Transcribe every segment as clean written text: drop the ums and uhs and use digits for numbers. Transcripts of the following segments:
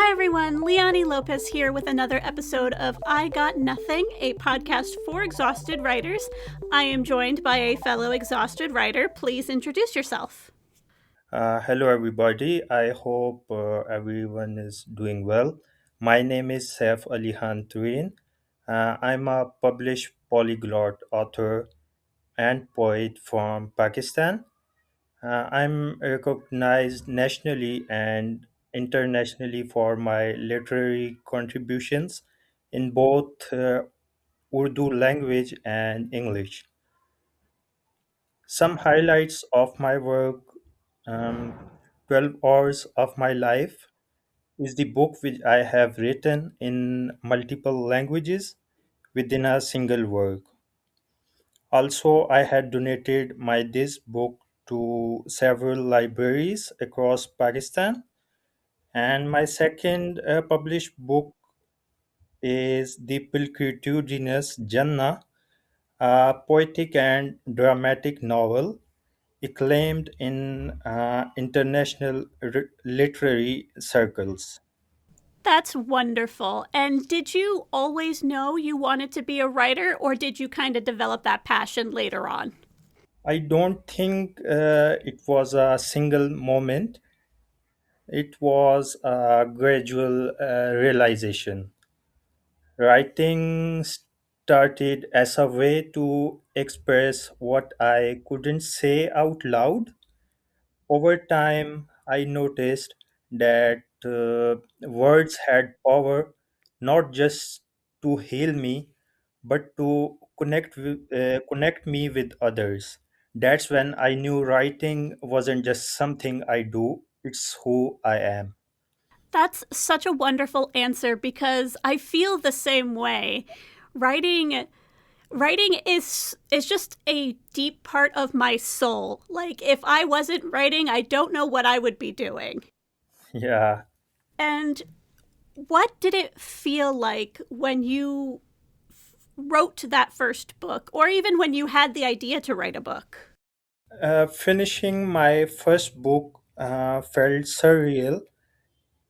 Hi everyone, Leani Lopez here with another episode of I Got Nothing, a podcast for exhausted writers. I am joined by a fellow exhausted writer. Please introduce yourself. Hello, everybody. I hope everyone is doing well. My name is Saif Tareen. I'm a published polyglot author and poet from Pakistan. I'm recognized nationally and internationally for my literary contributions in both Urdu language and English. Some highlights of my work, um, 12 Hours of My Life, is the book which I have written in multiple languages within a single work. Also, I had donated my this book to several libraries across Pakistan. And my second published book is The Pilcritudinous Jannah, a poetic and dramatic novel acclaimed in international literary circles. That's wonderful. And did you always know you wanted to be a writer, or did you kind of develop that passion later on? I don't think it was a single moment. It was a gradual realization. Writing started as a way to express what I couldn't say out loud. Over time, I noticed that words had power not just to heal me, but to connect me with others. That's when I knew writing wasn't just something I do; it's who I am. That's such a wonderful answer because I feel the same way. Writing writing is just a deep part of my soul. Like if I wasn't writing, I don't know what I would be doing. Yeah. And what did it feel like when you wrote that first book or even when you had the idea to write a book? Finishing my first book felt surreal.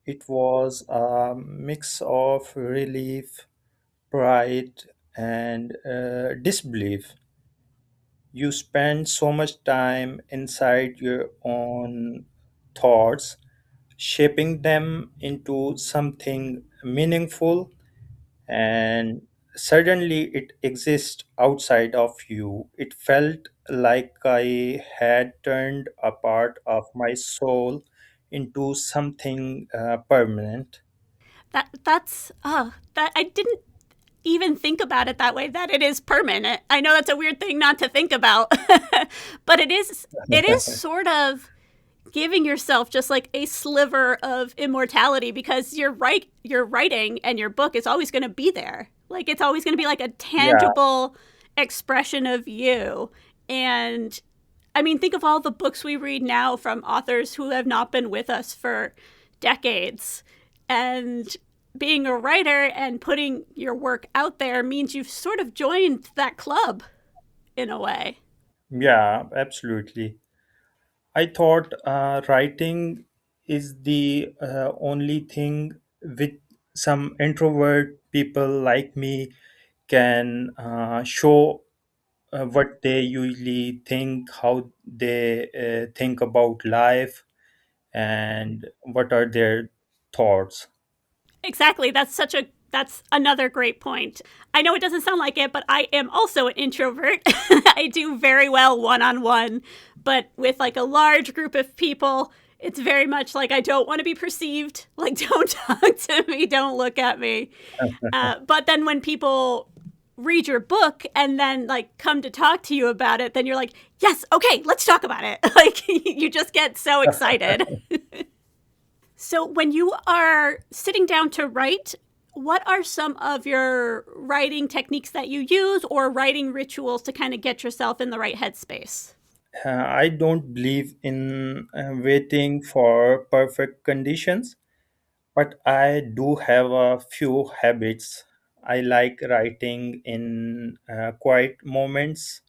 It was a mix of relief, pride, and disbelief. You spend so much time inside your own thoughts, shaping them into something meaningful, and suddenly it exists outside of you. It felt like I had turned a part of my soul into something permanent. That I didn't even think about it that way, that it is permanent. I know that's a weird thing not to think about. But it is sort of giving yourself just like a sliver of immortality because your writing and your book is always going to be there. Like it's always going to be like a Yeah, tangible expression of you. And I mean, think of all the books we read now from authors who have not been with us for decades. And being a writer and putting your work out there means you've sort of joined that club in a way. yeah, absolutely. I thought writing is the only thing which some introvert people like me can show what they usually think, how they think about life, and what are their thoughts. Exactly. That's another great point. I know it doesn't sound like it, but I am also an introvert. I do very well one-on-one, but with like a large group of people, it's very much like I don't want to be perceived. Like, don't talk to me, don't look at me. But then when people read your book and then like come to talk to you about it, then you're like, yes, okay, let's talk about it. Like, you just get so excited. So, when you are sitting down to write, what are some of your writing techniques that you use or writing rituals to kind of get yourself in the right headspace? I don't believe in waiting for perfect conditions, but I do have a few habits. I like writing in quiet moments,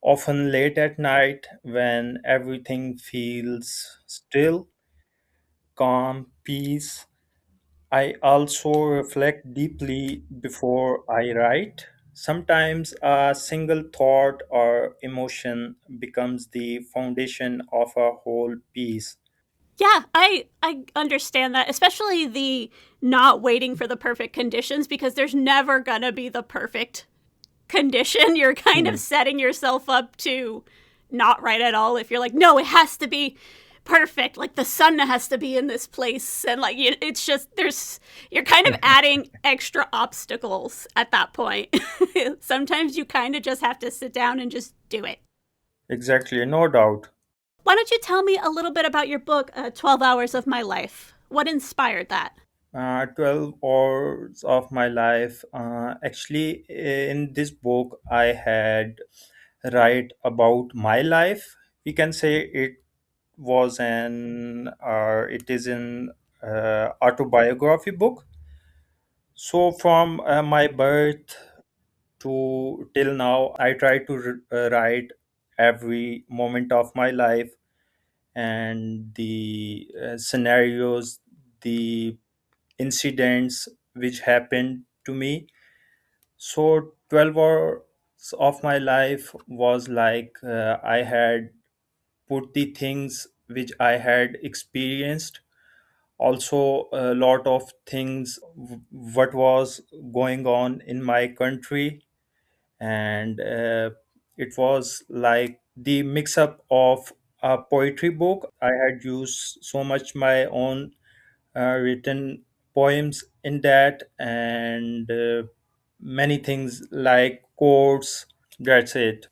often late at night when everything feels still, calm, peace. I also reflect deeply before I write. Sometimes a single thought or emotion becomes the foundation of a whole piece. Yeah, I understand that, especially the not waiting for the perfect conditions because there's never gonna be the perfect condition. You're kind of Hmm. setting yourself up to not write at all if you're like, no, it has to be perfect. Like the sun has to be in this place, and like it's just there's you're kind of adding extra obstacles at that point. Sometimes you kind of just have to sit down and just do it. Exactly, no doubt. Why don't you tell me a little bit about your book, 12 Hours of My Life? What inspired that? 12 hours of my life. Actually, in this book, I had write about my life. We can say it is an autobiography book. So from my birth to till now, I try to write every moment of my life and the scenarios, the incidents which happened to me. So 12 hours of my life was like I had put the things which I had experienced, also a lot of things what was going on in my country, and it was like the mix up of a poetry book. I had used so much my own written poems in that, and many things like quotes. That's it.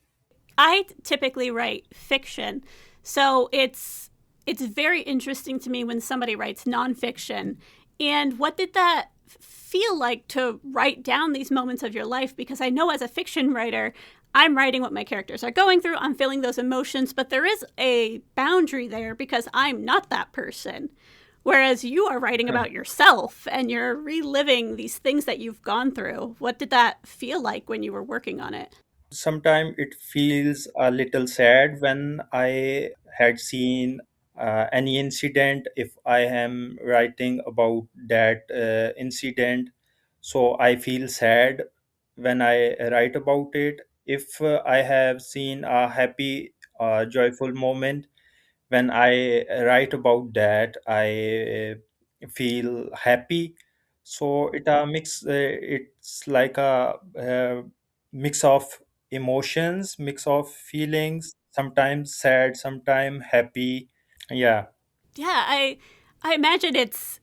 I typically write fiction, so it's very interesting to me when somebody writes nonfiction. And what did that feel like to write down these moments of your life? Because I know as a fiction writer, I'm writing what my characters are going through, I'm feeling those emotions, but there is a boundary there because I'm not that person. Whereas you are writing about yourself and you're reliving these things that you've gone through. What did that feel like when you were working on it? Sometimes it feels a little sad when I had seen any incident, if I am writing about that incident. So I feel sad when I write about it. If I have seen a happy, joyful moment, when I write about that, I feel happy. So it's like a, mix of emotions, mix of feelings, sometimes sad, sometimes happy. Yeah. Yeah, I imagine it's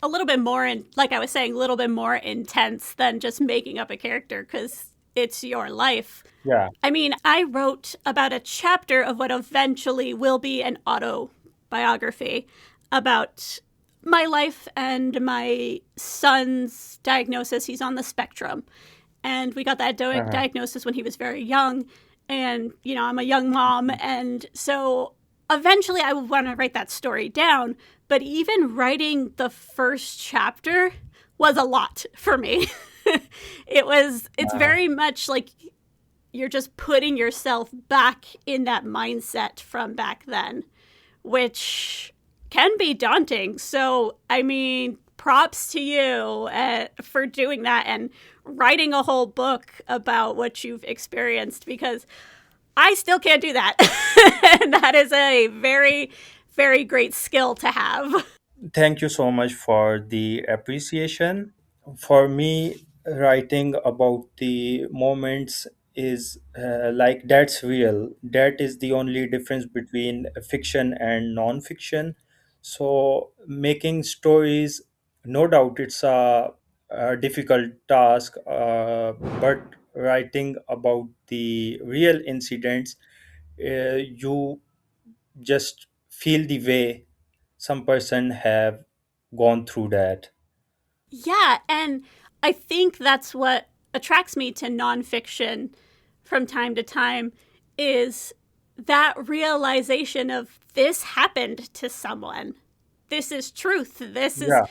a little bit more in like I was saying, a little bit more intense than just making up a character because it's your life. Yeah. I mean, I wrote about a chapter of what eventually will be an autobiography about my life and my son's diagnosis. He's on the spectrum. And we got that Uh-huh. diagnosis when he was very young. And, you know, I'm a young mom. And so eventually I would want to write that story down. But even writing the first chapter was a lot for me. It's Uh-huh. very much like you're just putting yourself back in that mindset from back then, which can be daunting. So, I mean, props to you for doing that and writing a whole book about what you've experienced because I still can't do that. And that is a very, very great skill to have. Thank you so much for the appreciation. For me, writing about the moments is like that's real. That is the only difference between fiction and non-fiction. So making stories, no doubt, it's a difficult task, but writing about the real incidents, you just feel the way some person have gone through that. Yeah, and I think that's what attracts me to nonfiction from time to time is that realization of this happened to someone. This is truth. Yeah.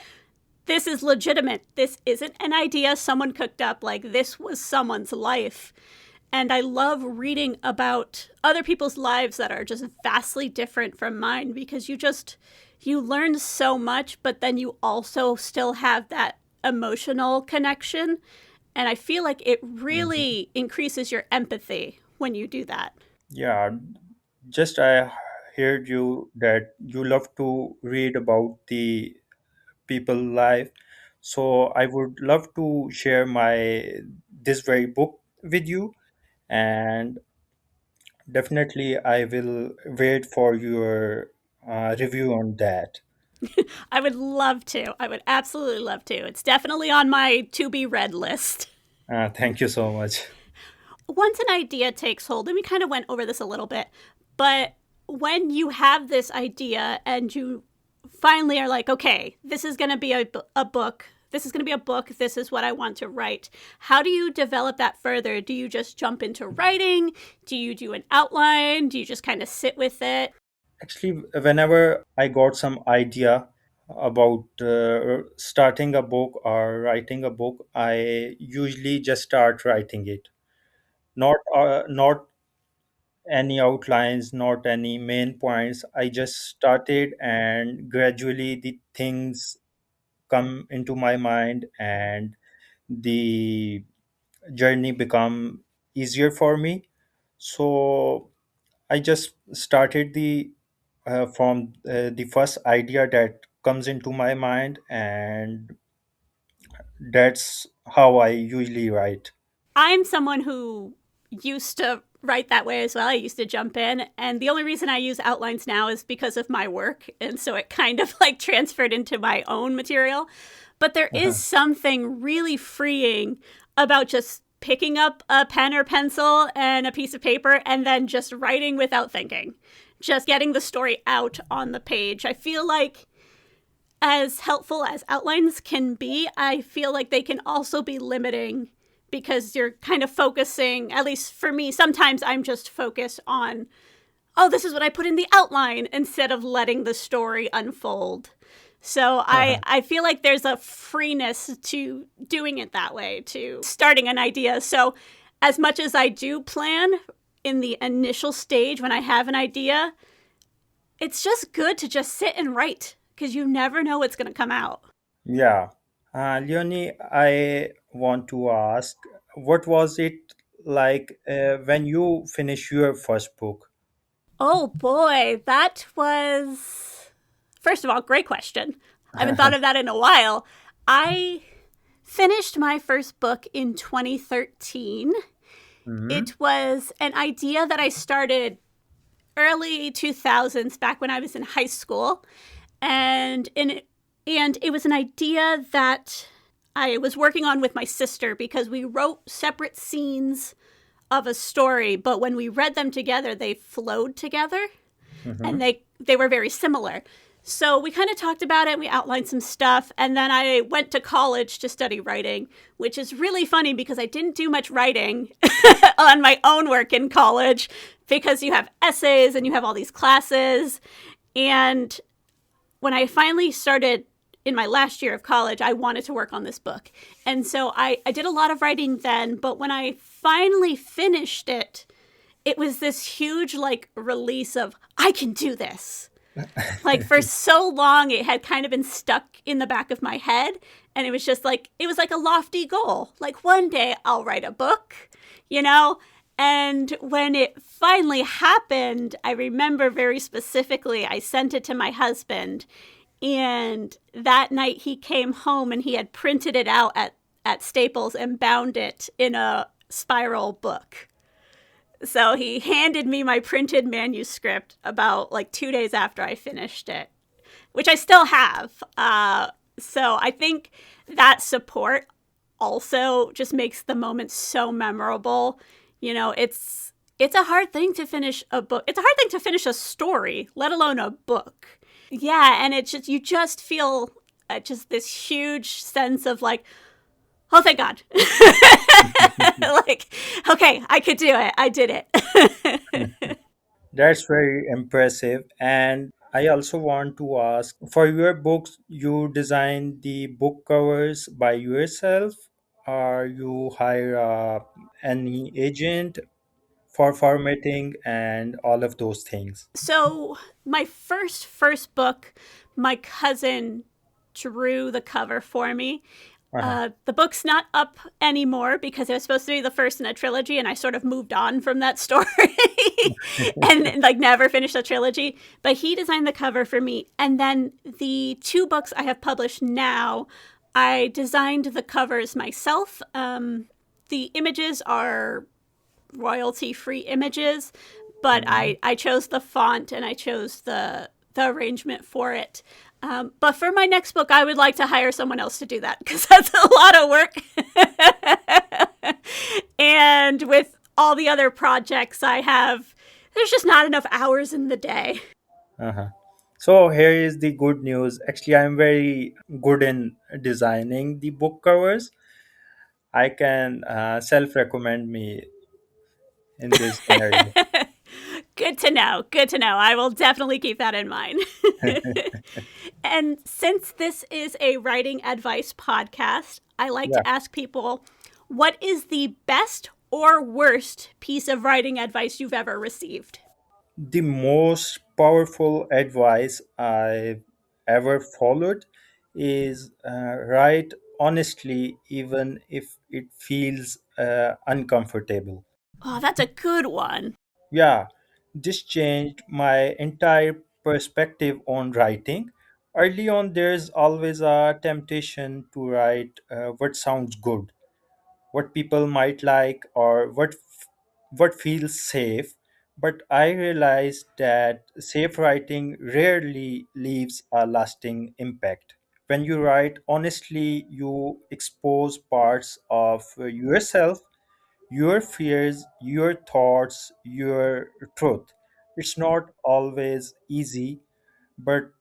This is legitimate. This isn't an idea someone cooked up. Like this was someone's life. And I love reading about other people's lives that are just vastly different from mine because you learn so much, but then you also still have that emotional connection. And I feel like it Mhm. really increases your empathy when you do that. Yeah, just I heard you that you love to read about the people life. So I would love to share my this very book with you, and definitely I will wait for your review on that. I would love to. I would absolutely love to. It's definitely on my to be read list. Thank you so much. Once an idea takes hold, and we kind of went over this a little bit, but when you have this idea and you finally are like, okay, this is going to be a book. This is going to be a book. This is what I want to write. How do you develop that further? Do you just jump into writing? Do you do an outline? Do you just kind of sit with it? Actually, whenever I got some idea about starting a book or writing a book, I usually just start writing it. Not any outlines, not any main points. I just started, and gradually the things come into my mind, and the journey become easier for me. So I just started the from the first idea that comes into my mind, and that's how I usually write. I'm someone who used to write that way as well. I used to jump in, and the only reason I use outlines now is because of my work, and so it kind of like transferred into my own material. But there is Uh-huh. something really freeing about just picking up a pen or pencil and a piece of paper and then just writing without thinking. Just getting the story out on the page. I feel like as helpful as outlines can be, I feel like they can also be limiting because you're kind of focusing, at least for me, sometimes I'm just focused on, oh, this is what I put in the outline instead of letting the story unfold. So Uh-huh. I feel like there's a freeness to doing it that way, to starting an idea. So as much as I do plan in the initial stage when I have an idea, it's just good to just sit and write because you never know what's going to come out. Yeah. Leonie, I want to ask, what was it like when you finished your first book? Oh boy, that was, first of all, great question. I haven't thought of that in a while. I finished my first book in 2013. Hmm. It was an idea that I started early 2000s back when I was in high school. And in and it was an idea that I was working on with my sister because we wrote separate scenes of a story, but when we read them together, they flowed together and Hmm. they were very similar. So we kind of talked about it, we outlined some stuff, and then I went to college to study writing, which is really funny because I didn't do much writing on my own work in college because you have essays and you have all these classes. And when I finally started in my last year of college, I wanted to work on this book. And so I did a lot of writing then, but when I finally finished it, it was this huge like release of I can do this. Like for so long it had kind of been stuck in the back of my head, and it was just like it was like a lofty goal. Like one day I'll write a book, you know? And when it finally happened, I remember very specifically I sent it to my husband, and that night he came home and he had printed it out at Staples and bound it in a spiral book. So he handed me my printed manuscript about like 2 days after I finished it, which I still have. So I think that support also just makes the moment so memorable. You know, it's a hard thing to finish a book. It's a hard thing to finish a story, let alone a book. Yeah, and it's just you just feel just this huge sense of like, oh, thank God. Like, okay, I could do it. I did it. That's very impressive. And I also want to ask, for your books, you design the book covers by yourself, or you hire any agent for formatting and all of those things? So, my first book, my cousin drew the cover for me. Uh-huh. The book's not up anymore because it was supposed to be the first in a trilogy, and I sort of moved on from that story and like never finished the trilogy. But he designed the cover for me, and then the two books I have published now, I designed the covers myself. The images are royalty-free images, but Mhm. I chose the font and I chose the arrangement for it. But for my next book, I would like to hire someone else to do that because that's a lot of work. And with all the other projects I have, there's just not enough hours in the day. Uh-huh. So here is the good news. Actually, I'm very good in designing the book covers. I can self-recommend me in this scenario. Good to know. Good to know. I will definitely keep that in mind. And since this is a writing advice podcast, I like Yeah. to ask people what is the best or worst piece of writing advice you've ever received? The most powerful advice I've ever followed is write honestly, even if it feels uncomfortable. Oh, that's a good one. Yeah, this changed my entire perspective on writing. Early on, there's always a temptation to write what sounds good, what people might like, or what feels safe. But I realized that safe writing rarely leaves a lasting impact. When you write honestly, you expose parts of yourself, your fears, your thoughts, your truth. It's not always easy, but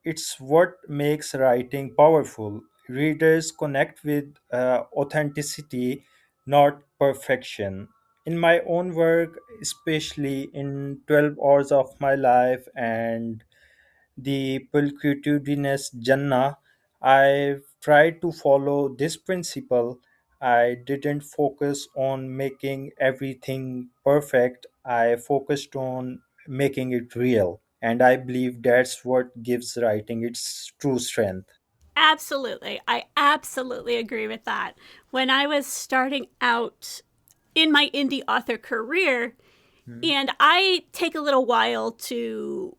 it's what makes writing powerful. Readers connect with authenticity, not perfection. In my own work, especially in 12 hours of my life and the Pulchritudinous Jannah, I tried to follow this principle. I didn't focus on making everything perfect, I focused on making it real. And I believe that's what gives writing its true strength. Absolutely. I absolutely agree with that. When I was starting out in my indie author career, Mhm. and I take a little while to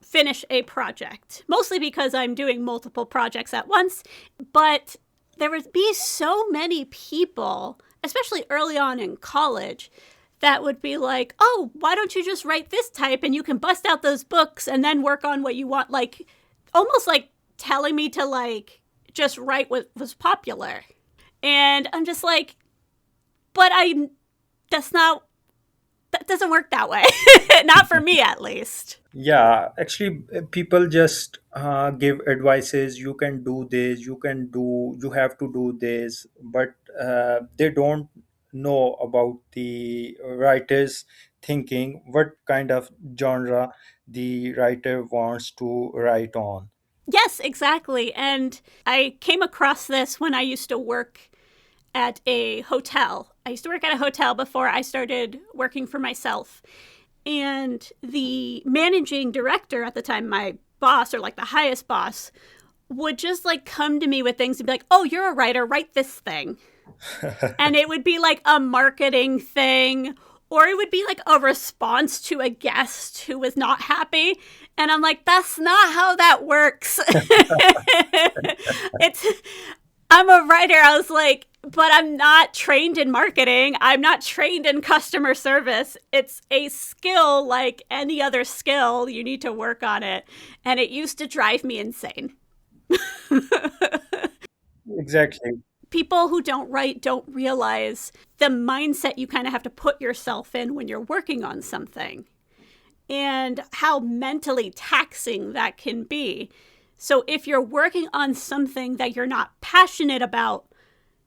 finish a project, mostly because I'm doing multiple projects at once. But there would be so many people, especially early on in college, that would be like, oh, why don't you just write this type and you can bust out those books and then work on what you want? Like, almost like telling me to, like, just write what was popular. And I'm just like, but that's not, that doesn't work that way. Not for me, at least. Yeah, actually, people just give advices. You can do this. You have to do this, but they don't know about the writer's thinking, what kind of genre the writer wants to write on. Yes, exactly. And I came across this when I used to work at a hotel. I used to work at a hotel before I started working for myself. And the managing director at the time, my boss, or like the highest boss, would just like come to me with things and be like, oh, you're a writer, write this thing. And it would be like a marketing thing, or it would be like a response to a guest who was not happy. And I'm like, that's not how that works. It's, I'm a writer. I was like, but I'm not trained in marketing. I'm not trained in customer service. It's a skill like any other skill. You need to work on it. And it used to drive me insane. Exactly. People who don't write don't realize the mindset you kind of have to put yourself in when you're working on something and how mentally taxing that can be. So if you're working on something that you're not passionate about,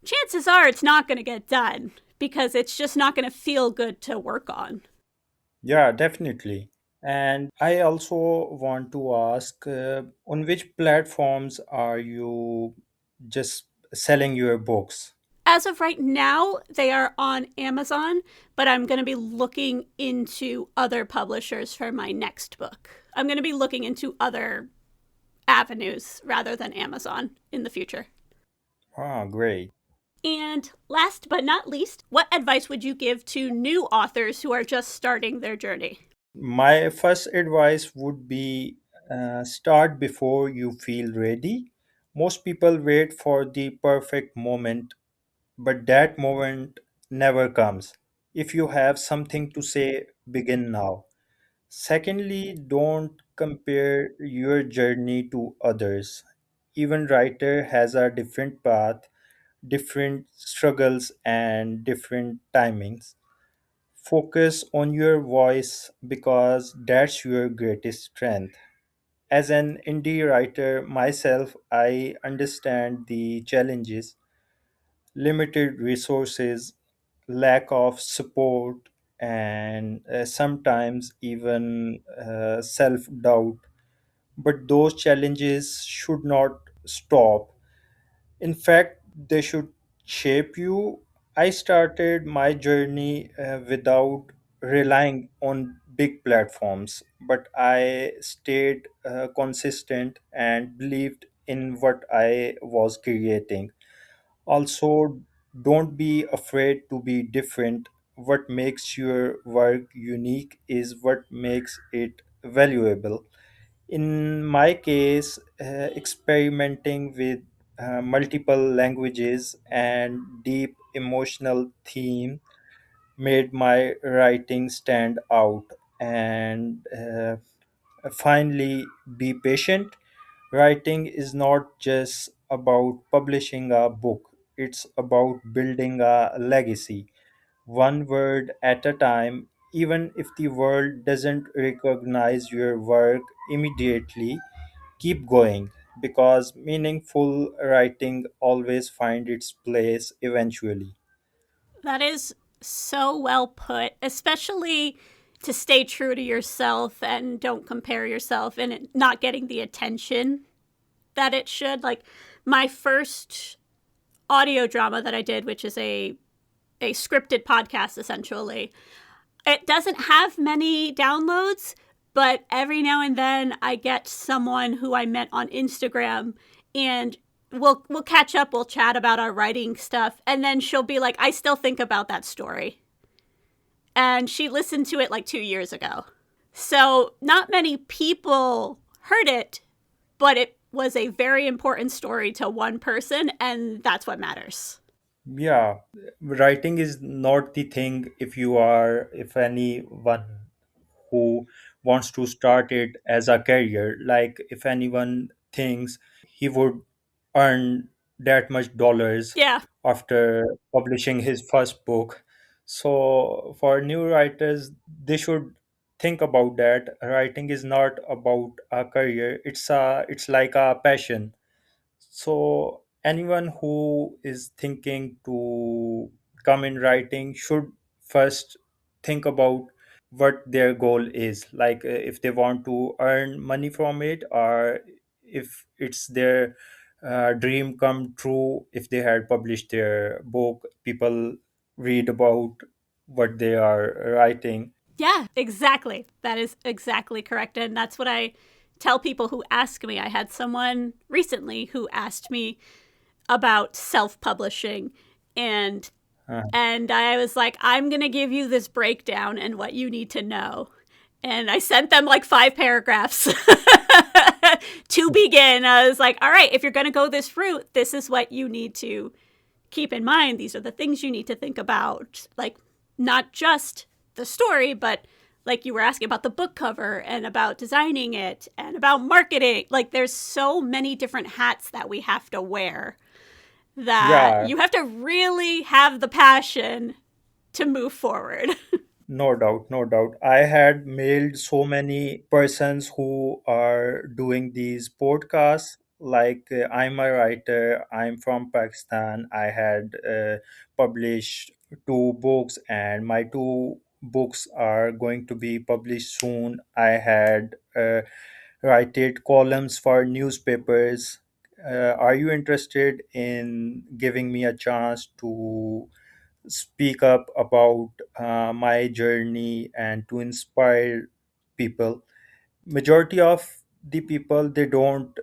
chances are it's not going to get done because it's just not going to feel good to work on. Yeah, definitely. And I also want to ask, on which platforms are you just selling your books? As of right now, they are on Amazon, but I'm going to be looking into other publishers for my next book. I'm going to be looking into other avenues rather than Amazon in the future. Ah, great. And last but not least, what advice would you give to new authors who are just starting their journey? My first advice would be start before you feel ready. Most people wait for the perfect moment, but that moment never comes. If you have something to say, begin now. Secondly, don't compare your journey to others. Even writer has a different path, different struggles and different timings. Focus on your voice because that's your greatest strength. As an indie writer myself, I understand the challenges, limited resources, lack of support, and sometimes even self doubt. But those challenges should not stop. In fact, they should shape you. I started my journey without relying on big platforms, but I stayed consistent and believed in what I was creating. Also, don't be afraid to be different. What makes your work unique is what makes it valuable. In my case, experimenting with multiple languages and deep emotional theme made my writing stand out. And finally, be patient. Writing is not just about publishing a book, it's about building a legacy, one word at a time. Even if the world doesn't recognize your work immediately, keep going because meaningful writing always finds its place eventually. That is so well put, especially to stay true to yourself and don't compare yourself and it not getting the attention that it should. Like my first audio drama that I did, which is a scripted podcast essentially, it doesn't have many downloads, but every now and then I get someone who I met on Instagram and we'll catch up, we'll chat about our writing stuff, and then she'll be like, I still think about that story. And she listened to it like 2 years ago. So not many people heard it, but it was a very important story to one person, and that's what matters. Yeah, writing is not the thing if anyone who wants to start it as a career. Like if anyone thinks he would earn that much dollars Yeah, after publishing his first book. So for new writers, they should think about that. Writing is not about a career. It's like a passion. So anyone who is thinking to come in writing should first think about what their goal is, like if they want to earn money from it, or if it's their dream come true. If they had published their book, people read about what they are writing. yeah, exactly. That is exactly correct. And that's what I tell people who ask me. I had someone recently who asked me about self-publishing and Uh, and I was like, I'm going to give you this breakdown and what you need to know. And I sent them like 5 paragraphs to begin. I was like, all right, if you're going to go this route, this is what you need to keep in mind. These are the things you need to think about. Like, not just the story, but like you were asking about the book cover and about designing it and about marketing. Like, there's so many different hats that we have to wear that yeah, you have to really have the passion to move forward. no doubt, no doubt. I had mailed so many persons who are doing these podcasts. Like, I'm a writer, I'm from Pakistan. I had published 2 books, and my 2 books are going to be published soon. I had written columns for newspapers. Are you interested in giving me a chance to speak up about my journey and to inspire people? Majority of the people, they don't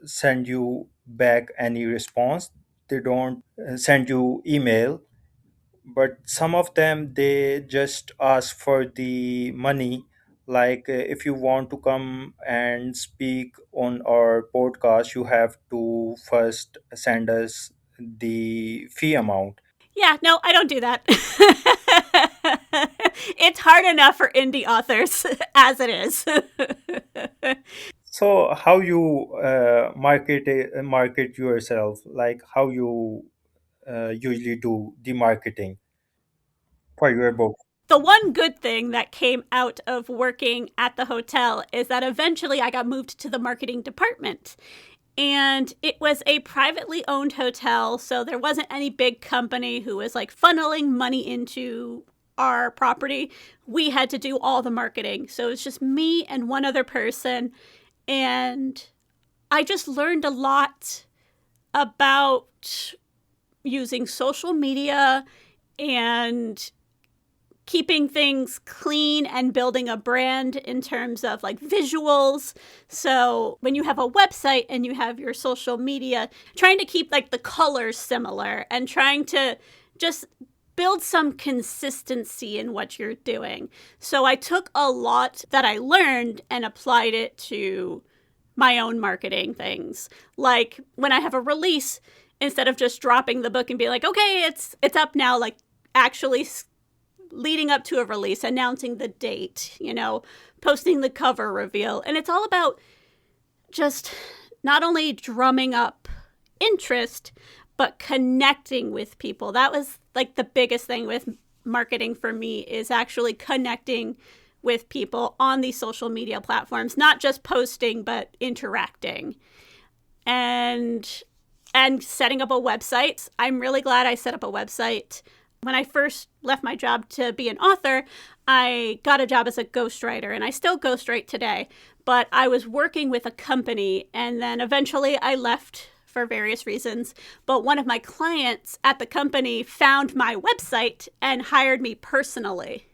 send you back any response. They don't send you email, but some of them, they just ask for the money. Like, if you want to come and speak on our podcast, you have to first send us the fee amount. Yeah, no, I don't do that. It's hard enough for indie authors as it is. So how you market yourself, like how you usually do the marketing for your book? The one good thing that came out of working at the hotel is that eventually I got moved to the marketing department. And it was a privately owned hotel, so there wasn't any big company who was like funneling money into our property. We had to do all the marketing. So it was just me and one other person. And I just learned a lot about using social media and keeping things clean and building a brand in terms of like visuals. So when you have a website and you have your social media, trying to keep like the colors similar and trying to just build some consistency in what you're doing. So I took a lot that I learned and applied it to my own marketing things. Like when I have a release, instead of just dropping the book and be like, okay, it's up now, like actually leading up to a release, announcing the date, posting the cover reveal. And it's all about just not only drumming up interest, but connecting with people. That was like the biggest thing with marketing for me, is actually connecting with people on these social media platforms, not just posting, but interacting. And setting up a website. I'm really glad I set up a website. When I first left my job to be an author, I got a job as a ghostwriter, and I still ghostwrite today. But I was working with a company, and then eventually I left for various reasons. But one of my clients at the company found my website and hired me personally.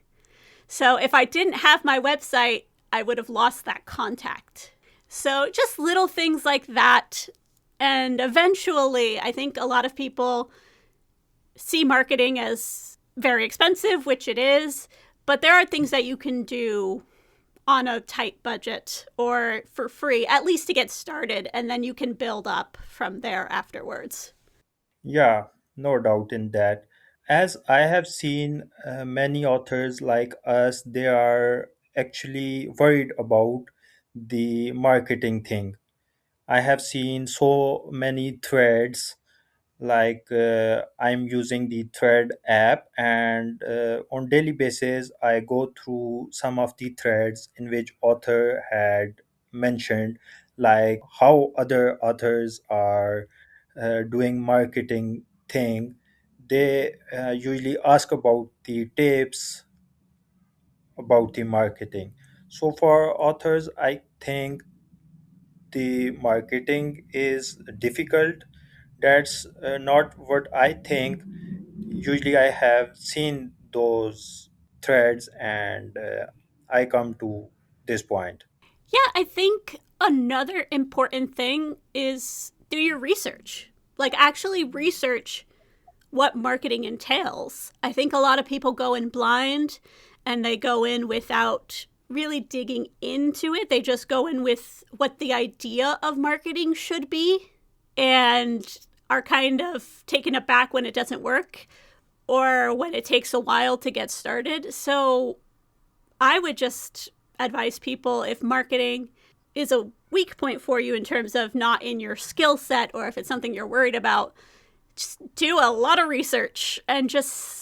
So if I didn't have my website, I would have lost that contact. So just little things like that. And eventually, I think a lot of people see marketing as very expensive, which it is, but there are things that you can do on a tight budget or for free, at least to get started, and then you can build up from there afterwards. Yeah, no doubt in that. As I have seen, many authors like us, they are actually worried about the marketing thing. I have seen so many threads, like, I'm using the thread app, and on daily basis I go through some of the threads in which author had mentioned, like how other authors are doing marketing thing. They usually ask about the tips about the marketing. So for authors, I think the marketing is difficult. That's not what I think. Usually I have seen those threads, and I come to this point. Yeah, I think another important thing is do your research. Like, actually research what marketing entails. I think a lot of people go in blind and they go in without really digging into it. They just go in with what the idea of marketing should be and are kind of taken aback when it doesn't work or when it takes a while to get started. So I would just advise people, if marketing is a weak point for you in terms of not in your skill set or if it's something you're worried about, just do a lot of research and just,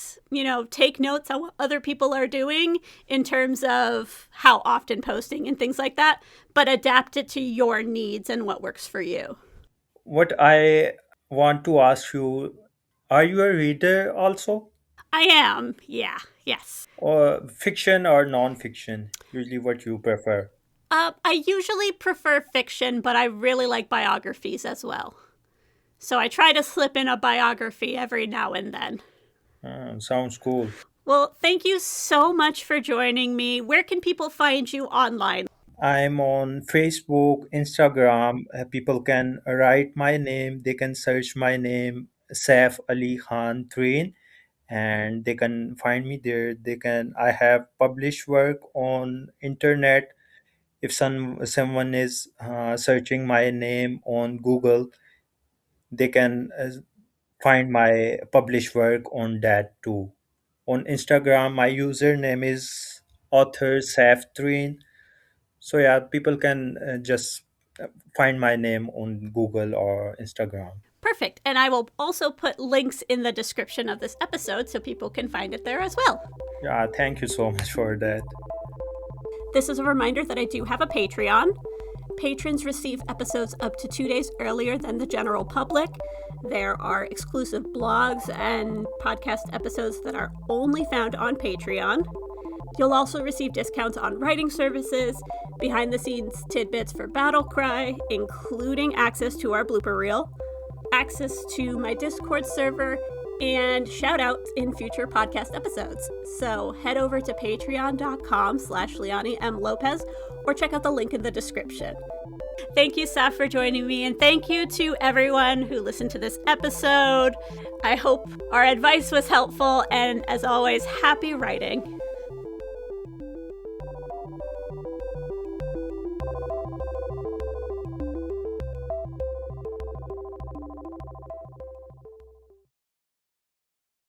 take notes on what other people are doing in terms of how often posting and things like that, but adapt it to your needs and what works for you. What I want to ask you, are you a reader also, I am, yeah, yes. or fiction or non-fiction? Usually what you prefer? I usually prefer fiction, but I really like biographies as well. So I try to slip in a biography every now and then. Sounds cool. Well, thank you so much for joining me. Where can people find you online? I'm on Facebook, Instagram. People can write my name. They can search my name, Saif Ali Khan Train, and they can find me there. They can. I have published work on internet. If someone is searching my name on Google, they can find my published work on that too. On Instagram, my username is author Saif Tareen. So yeah, people can just find my name on Google or Instagram. Perfect. And I will also put links in the description of this episode so people can find it there as well. Yeah, thank you so much for that. This is a reminder that I do have a Patreon. Patrons receive episodes up to 2 days earlier than the general public. There are exclusive blogs and podcast episodes that are only found on Patreon. You'll also receive discounts on writing services, behind the scenes tidbits for Battle Cry, including access to our blooper reel, access to my Discord server, and shout outs in future podcast episodes. So head over to patreon.com/Leani M. Lopez or check out the link in the description. Thank you, Saif, for joining me, and thank you to everyone who listened to this episode. I hope our advice was helpful, and as always, happy writing.